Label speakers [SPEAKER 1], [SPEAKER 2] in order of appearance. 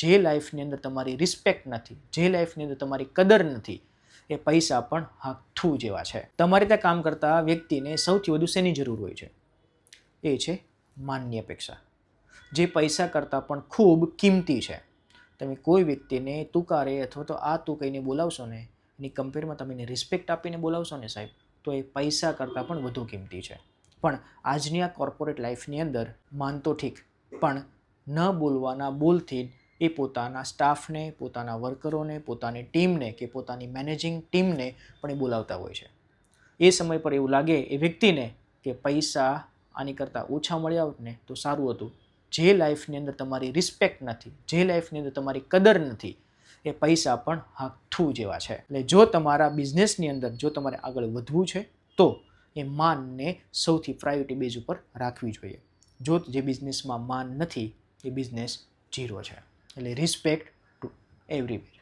[SPEAKER 1] જે લાઈફની અંદર તમારી રિસ્પેક્ટ નથી, જે લાઈફની અંદર તમારી કદર નથી, એ પૈસા પણ હાથું જેવા છે. તમારે ત્યાં કામ કરતા વ્યક્તિને સૌથી વધુ શેની જરૂર હોય છે? એ છે માનની અપેક્ષા, જે પૈસા કરતાં પણ ખૂબ કિંમતી છે. તમે કોઈ વ્યક્તિને તુકારે અથવા તો આ તું કહીને બોલાવશો ને, એની કમ્પેરમાં તમે એને રિસ્પેક્ટ આપીને બોલાવશો ને સાહેબ, તો એ પૈસા કરતાં પણ વધુ કિંમતી છે. પણ આજની આ કોર્પોરેટ લાઈફની અંદર માન તો ઠીક, પણ ન બોલવાના બોલથી એ પોતાના સ્ટાફને, પોતાના વર્કરોને, પોતાની ટીમને કે પોતાની મેનેજિંગ ટીમને પણ એ બોલાવતા હોય છે. એ સમય પર એવું લાગે એ વ્યક્તિને કે પૈસા આની કરતાં ઓછા મળ્યા હોત ને તો સારું હતું. જે લાઈફની અંદર તમારી રિસ્પેક્ટ નથી, જે લાઈફની અંદર તમારી કદર નથી, એ પૈસા પણ હાથું જેવા છે. એટલે જો તમારા બિઝનેસની અંદર જો તમારે આગળ વધવું છે તો એ માનને સૌથી પ્રાયોરિટી બેઝ ઉપર રાખવી જોઈએ. જો જે બિઝનેસમાં માન નથી એ બિઝનેસ ઝીરો છે. એટલે રિસ્પેક્ટ ટુ એવરીવેર.